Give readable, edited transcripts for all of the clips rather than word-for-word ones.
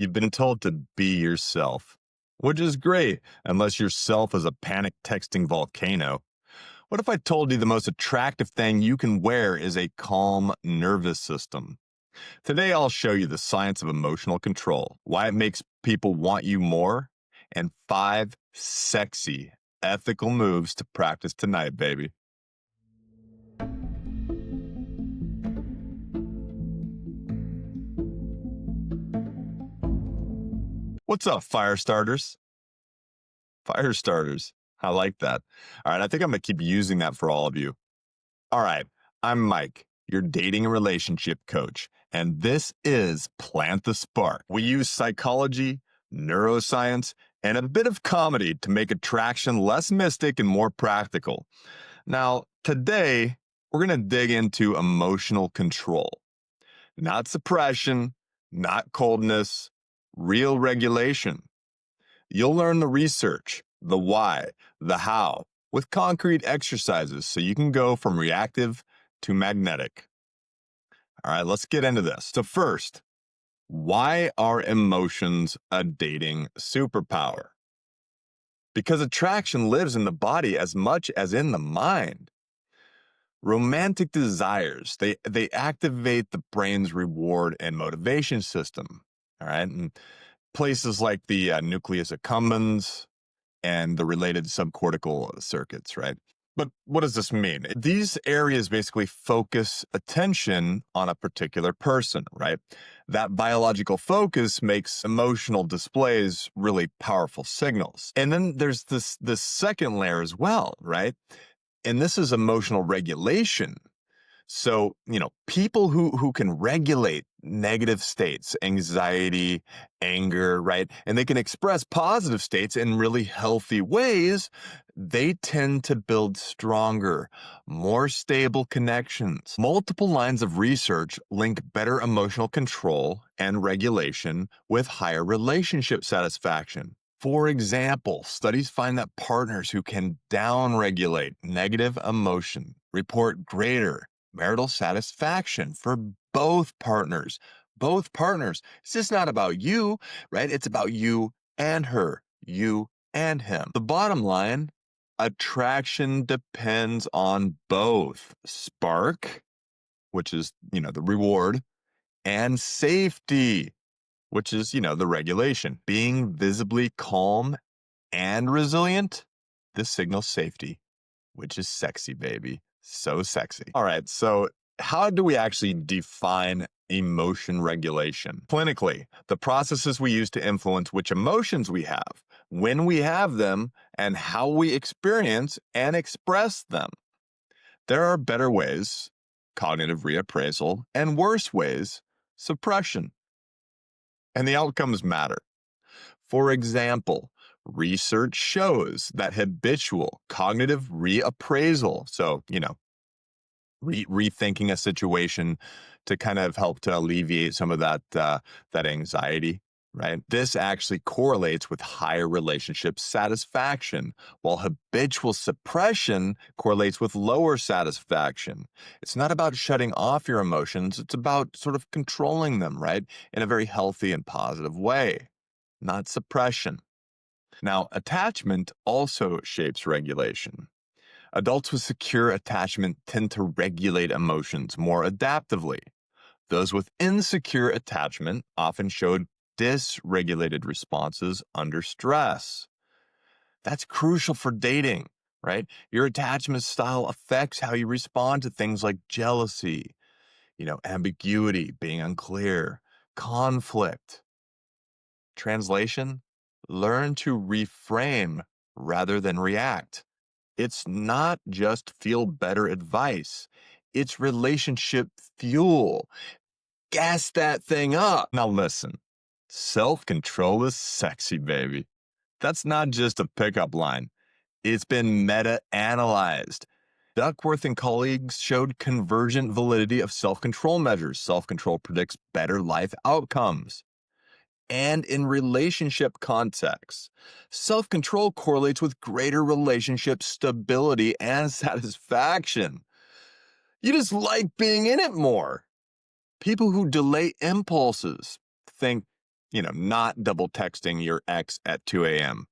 You've been told to be yourself, which is great, unless yourself is a panic texting volcano. What if I told you the most attractive thing you can wear is a calm nervous system? Today, I'll show you the science of emotional control, why it makes people want you more, and 5 sexy, ethical moves to practice tonight, baby. What's up, fire starters? Fire starters. I like that. All right, I think I'm going to keep using that for all of you. All right, I'm Mike, your dating and relationship coach, and this is Plant the Spark. We use psychology, neuroscience, and a bit of comedy to make attraction less mystic and more practical. Now, today, we're going to dig into emotional control, not suppression, not coldness, real regulation. You'll learn the research, the why, the how, with concrete exercises so you can go from reactive to magnetic. All right, let's get into this. So first, why are emotions a dating superpower? Because attraction lives in the body as much as in the mind. Romantic desires, they activate the brain's reward and motivation system. All right, and places like the nucleus accumbens and the related subcortical circuits, right? But what does this mean? These areas basically focus attention on a particular person, right? That biological focus makes emotional displays really powerful signals. And then there's this second layer as well, right? And this is emotional regulation. So, people who can regulate negative states, anxiety, anger, right? And they can express positive states in really healthy ways, they tend to build stronger, more stable connections. Multiple lines of research link better emotional control and regulation with higher relationship satisfaction. For example, studies find that partners who can downregulate negative emotion report greater marital satisfaction for both partners. Both partners. It's just not about you, right? It's about you and her, you and him. The bottom line, attraction depends on both spark, which is, the reward, and safety, which is, the regulation. Being visibly calm and resilient, this signals safety, which is sexy, baby. So sexy. All right, so how do we actually define emotion regulation? Clinically, the processes we use to influence which emotions we have, when we have them, and how we experience and express them. There are better ways, cognitive reappraisal, and worse ways, suppression. And the outcomes matter. For example, research shows that habitual cognitive reappraisal, so, rethinking a situation to kind of help to alleviate some of that anxiety, right? This actually correlates with higher relationship satisfaction, while habitual suppression correlates with lower satisfaction. It's not about shutting off your emotions, it's about sort of controlling them, right? In a very healthy and positive way, not suppression. Now, attachment also shapes regulation. Adults with secure attachment tend to regulate emotions more adaptively. Those with insecure attachment often showed dysregulated responses under stress. That's crucial for dating, right? Your attachment style affects how you respond to things like jealousy, ambiguity, being unclear, conflict. Translation, learn to reframe rather than react. It's not just feel better advice. It's relationship fuel. Gas that thing up. Now listen, self-control is sexy, baby. That's not just a pickup line. It's been meta-analyzed. Duckworth and colleagues showed convergent validity of self-control measures. Self-control predicts better life outcomes. And in relationship contexts, self-control correlates with greater relationship stability and satisfaction. You just like being in it more. People who delay impulses, think not double texting your ex at 2 a.m.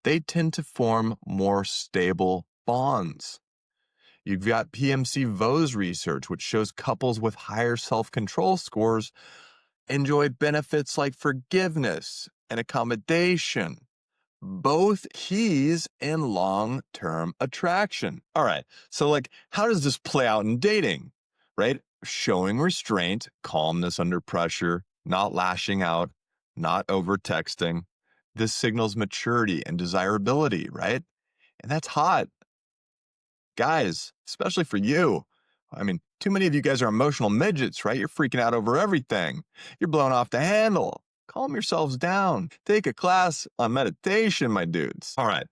They tend to form more stable bonds. You've got PMC Vo's research, which shows couples with higher self control scores enjoy benefits like forgiveness and accommodation, both keys in long term attraction. All right, so how does this play out in dating, right? Showing restraint, calmness under pressure, not lashing out, not over texting. This signals maturity and desirability, right? And that's hot. Guys, especially for you. I mean, too many of you guys are emotional midgets, right? You're freaking out over everything. You're blown off the handle. Calm yourselves down. Take a class on meditation, my dudes. All right.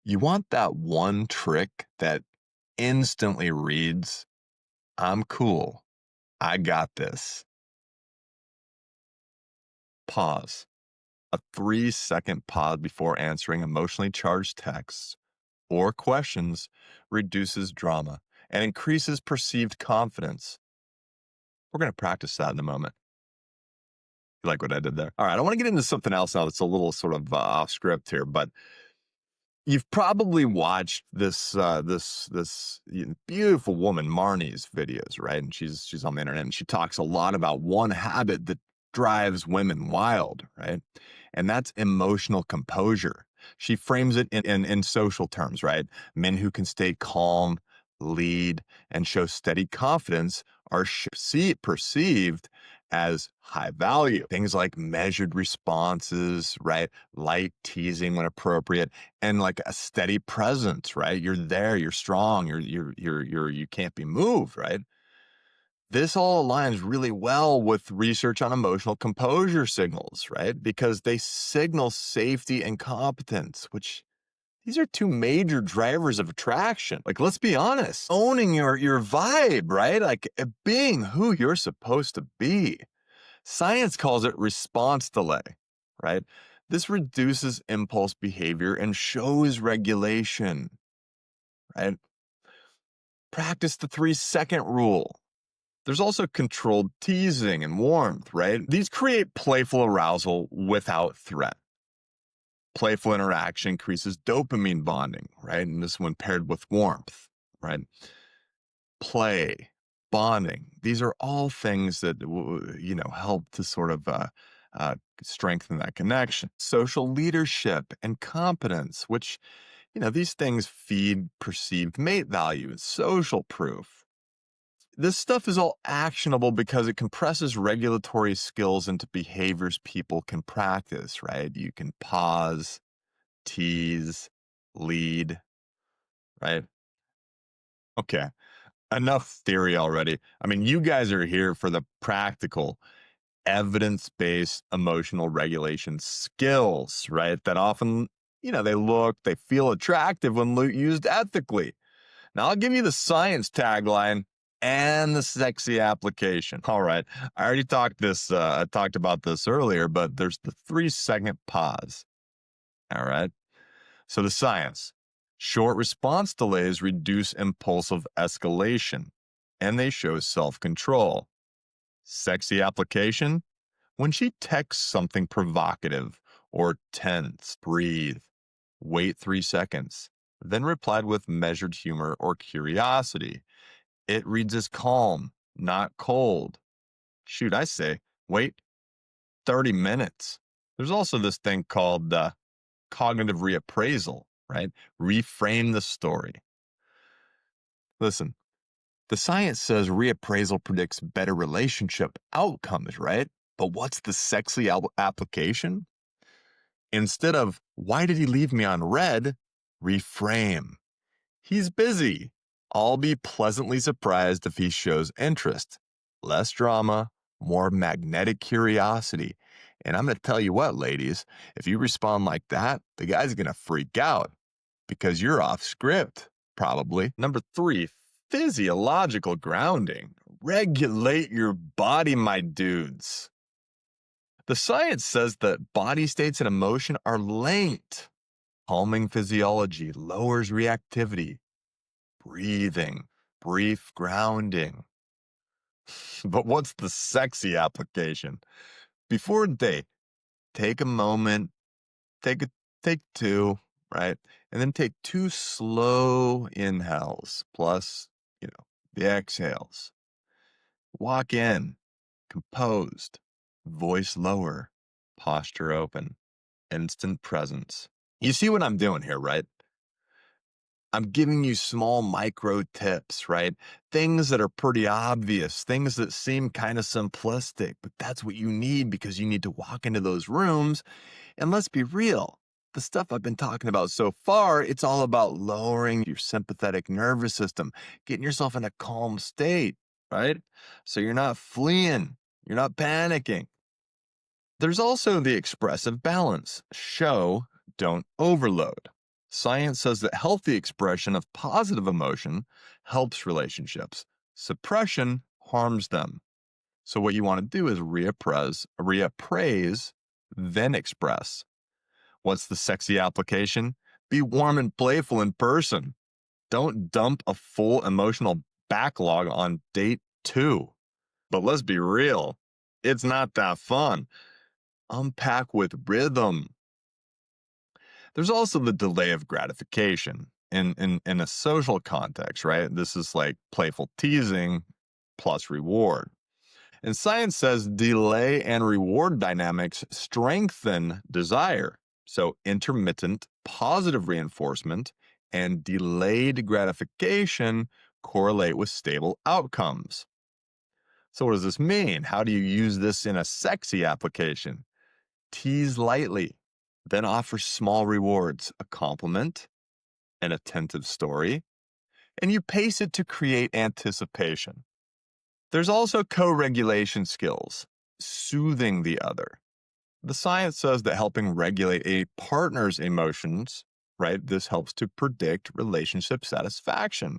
You want that one trick that instantly reads, I'm cool. I got this. Pause. A 3-second pause before answering emotionally charged texts or questions reduces drama and increases perceived confidence. We're going to practice that in a moment. You like what I did there? All right, I want to get into something else now that's a little sort of off script here, but you've probably watched this beautiful woman Marni's videos, right? And she's on the internet and she talks a lot about one habit that drives women wild, right? And that's emotional composure. She frames it in social terms, right? Men who can stay calm, lead, and show steady confidence are perceived as high value. Things like measured responses, right? Light teasing when appropriate, and like a steady presence, right? You're there, you're strong, you can't be moved, right? This all aligns really well with research on emotional composure signals, right? Because they signal safety and competence, which these are two major drivers of attraction. Like, let's be honest, owning your vibe, right? Like being who you're supposed to be. Science calls it response delay, right? This reduces impulse behavior and shows regulation, right? Practice the 3-second rule. There's also controlled teasing and warmth, right? These create playful arousal without threat. Playful interaction increases dopamine bonding, right? And this one paired with warmth, right? Play, bonding. These are all things that help to sort of strengthen that connection. Social leadership and competence, which these things feed perceived mate value and social proof. This stuff is all actionable because it compresses regulatory skills into behaviors people can practice, right? You can pause, tease, lead, right? Okay, enough theory already. I mean, you guys are here for the practical, evidence-based emotional regulation skills, right? That often, they feel attractive when used ethically. Now, I'll give you the science tagline and the sexy application. All right. I talked about this earlier, but there's the 3-second pause. All right. So the science, short response delays reduce impulsive escalation and they show self-control. Sexy application, when she texts something provocative or tense, breathe, wait 3 seconds, then replied with measured humor or curiosity. It reads as calm, not cold. Shoot, I say, wait 30 minutes. There's also this thing called cognitive reappraisal, right? Reframe the story. Listen, the science says reappraisal predicts better relationship outcomes, right? But what's the sexy application? Instead of, why did he leave me on red? Reframe. He's busy. I'll be pleasantly surprised if he shows interest. Less drama, more magnetic curiosity. And I'm going to tell you what, ladies, if you respond like that, the guy's going to freak out because you're off script, probably. Number 3, physiological grounding. Regulate your body, my dudes. The science says that body states and emotion are linked. Calming physiology lowers reactivity. Breathing, brief grounding. But what's the sexy application? Before a date, take a moment, take a take two, right? And then take two slow inhales plus, the exhales. Walk in, composed, voice lower, posture open, instant presence. You see what I'm doing here, right? I'm giving you small micro tips, right? Things that are pretty obvious, things that seem kind of simplistic, but that's what you need because you need to walk into those rooms. And let's be real, the stuff I've been talking about so far, it's all about lowering your sympathetic nervous system, getting yourself in a calm state, right? So you're not fleeing, you're not panicking. There's also the expressive balance. Show, don't overload. Science says that healthy expression of positive emotion helps relationships. Suppression harms them. So what you want to do is reappraise, then express. What's the sexy application? Be warm and playful in person. Don't dump a full emotional backlog on date 2. But let's be real, it's not that fun. Unpack with rhythm. There's also the delay of gratification in a social context, right? This is like playful teasing plus reward. And science says delay and reward dynamics strengthen desire. So intermittent positive reinforcement and delayed gratification correlate with stable outcomes. So what does this mean? How do you use this in a sexy application? Tease lightly, then offer small rewards, a compliment, an attentive story, and you pace it to create anticipation. There's also co-regulation skills, soothing the other. The science says that helping regulate a partner's emotions, right, this helps to predict relationship satisfaction.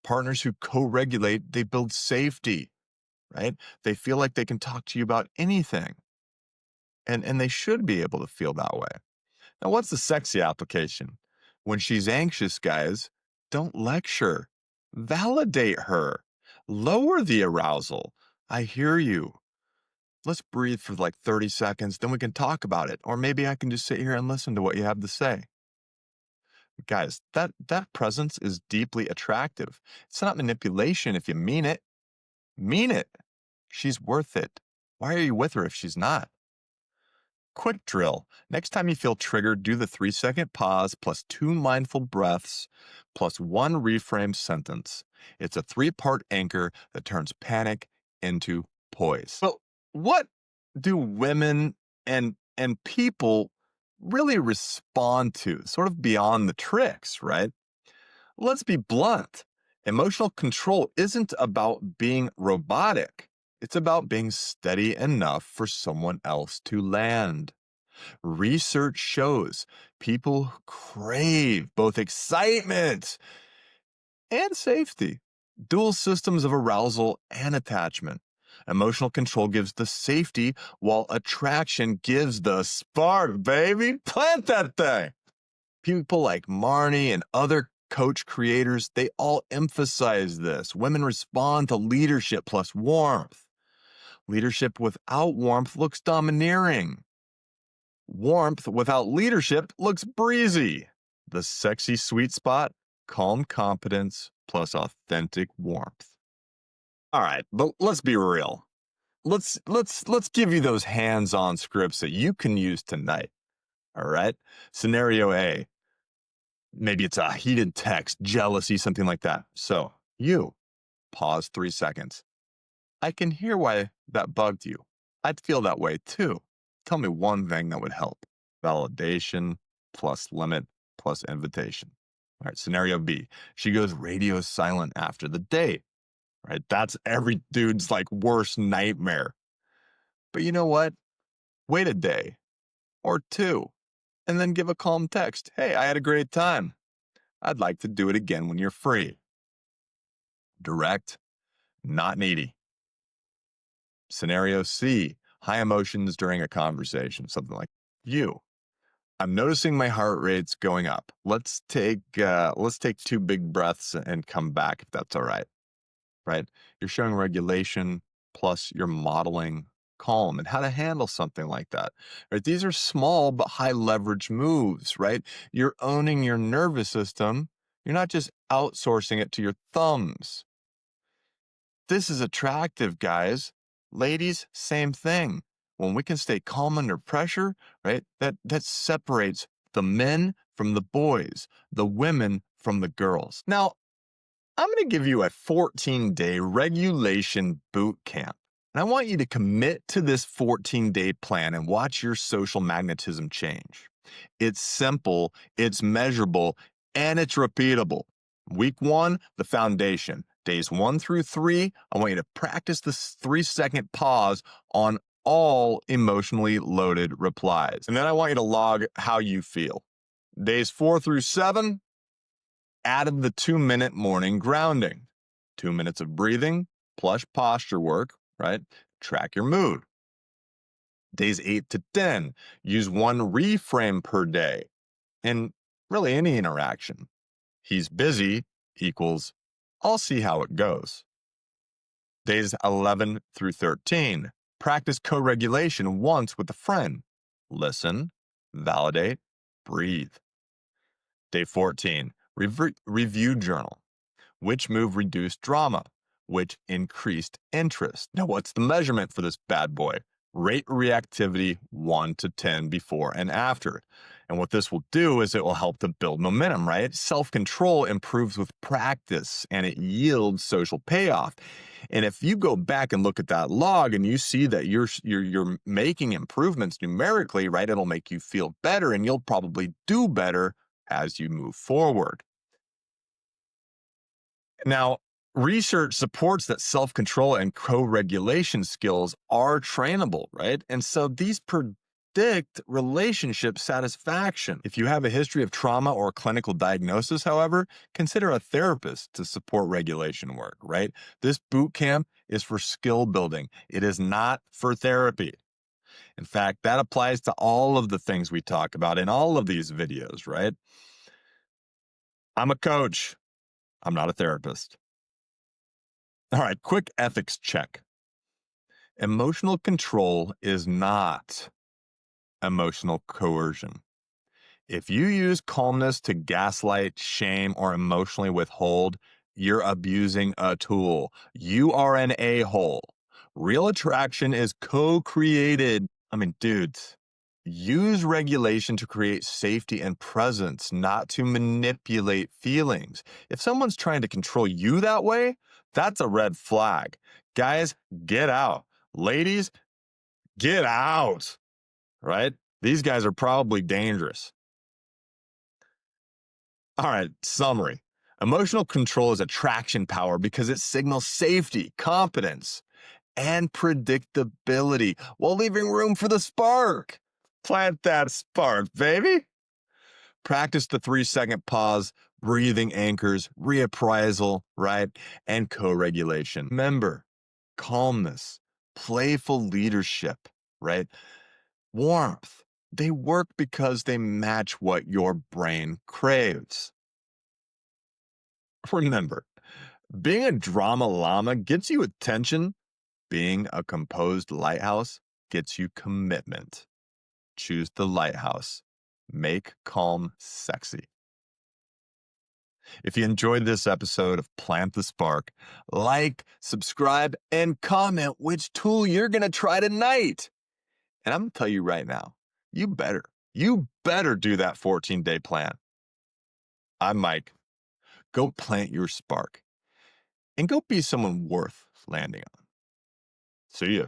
Partners who co-regulate, they build safety, right? They feel like they can talk to you about anything. And they should be able to feel that way. Now, what's the sexy application? When she's anxious, guys, don't lecture. Validate her. Lower the arousal. I hear you. Let's breathe for like 30 seconds, then we can talk about it. Or maybe I can just sit here and listen to what you have to say. Guys, that presence is deeply attractive. It's not manipulation if you mean it. Mean it. She's worth it. Why are you with her if she's not? Quick drill. Next time you feel triggered, do the 3-second pause plus 2 mindful breaths plus 1 reframe sentence. It's a 3-part anchor that turns panic into poise. But what do women and people really respond to, sort of beyond the tricks, right? Let's be blunt. Emotional control isn't about being robotic. It's about being steady enough for someone else to land. Research shows people crave both excitement and safety, dual systems of arousal and attachment. Emotional control gives the safety, while attraction gives the spark, baby. Plant that thing. People like Marni and other coach creators, they all emphasize this. Women respond to leadership plus warmth. Leadership without warmth looks domineering. Warmth without leadership looks breezy. The sexy sweet spot, calm competence plus authentic warmth. All right, but let's be real. Let's give you those hands-on scripts that you can use tonight. All right? Scenario A. Maybe it's a heated text, jealousy, something like that. So, you pause 3 seconds. I can hear why that bugged you. I'd feel that way too. Tell me one thing that would help. Validation plus limit plus invitation. All right, scenario B. She goes radio silent after the date. Right? That's every dude's like worst nightmare. But you know what? Wait a day or two and then give a calm text. Hey, I had a great time. I'd like to do it again when you're free. Direct, not needy. Scenario C. High emotions during a conversation. Something like, you. I'm noticing my heart rate's going up. Let's take 2 big breaths and come back if that's all right. Right? You're showing regulation plus you're modeling calm and how to handle something like that. Right? These are small but high leverage moves, right? You're owning your nervous system. You're not just outsourcing it to your thumbs. This is attractive, guys. Ladies, same thing. When we can stay calm under pressure, right? That separates the men from the boys, the women from the girls. Now, I'm going to give you a 14-day regulation boot camp. And I want you to commit to this 14-day plan and watch your social magnetism change. It's simple, it's measurable, and it's repeatable. Week 1, the foundation. Days 1 through 3, I want you to practice this 3-second pause on all emotionally loaded replies. And then I want you to log how you feel. Days 4 through 7, added the 2-minute morning grounding. 2 minutes of breathing plus posture work, right? Track your mood. Days 8 to 10, use 1 reframe per day. And really any interaction. He's busy equals, I'll see how it goes. Days 11 through 13, practice co-regulation once with a friend. Listen, validate, breathe. Day 14, review journal. Which move reduced drama? Which increased interest? Now, what's the measurement for this bad boy? Rate reactivity 1 to 10 before and after. And what this will do is it will help to build momentum, right? Self-control improves with practice and it yields social payoff. And if you go back and look at that log and you see that you're making improvements numerically, right? It'll make you feel better and you'll probably do better as you move forward. Now, research supports that self-control and co-regulation skills are trainable, right? And so these predict relationship satisfaction. If you have a history of trauma or clinical diagnosis, however, consider a therapist to support regulation work, right? This boot camp is for skill building. It is not for therapy. In fact, that applies to all of the things we talk about in all of these videos, right? I'm a coach. I'm not a therapist. All right, quick ethics check. Emotional control is not emotional coercion. If you use calmness to gaslight, shame, or emotionally withhold, you're abusing a tool. You are an a-hole. Real attraction is co-created. I mean, dudes, use regulation to create safety and presence, not to manipulate feelings. If someone's trying to control you that way, that's a red flag. Guys, get out. Ladies, get out, right? These guys are probably dangerous. All right, summary. Emotional control is attraction power because it signals safety, competence, and predictability while leaving room for the spark. Plant that spark, baby. Practice the 3-second pause, breathing anchors, reappraisal, right? And co-regulation. Remember, calmness, playful leadership, right? Warmth. They work because they match what your brain craves. Remember, being a drama llama gets you attention. Being a composed lighthouse gets you commitment. Choose the lighthouse. Make calm sexy. If you enjoyed this episode of Plant the Spark, like, subscribe, and comment which tool you're going to try tonight. And I'm going to tell you right now, you better do that 14-day plan. I'm Mike. Go plant your spark and go be someone worth landing on. See ya.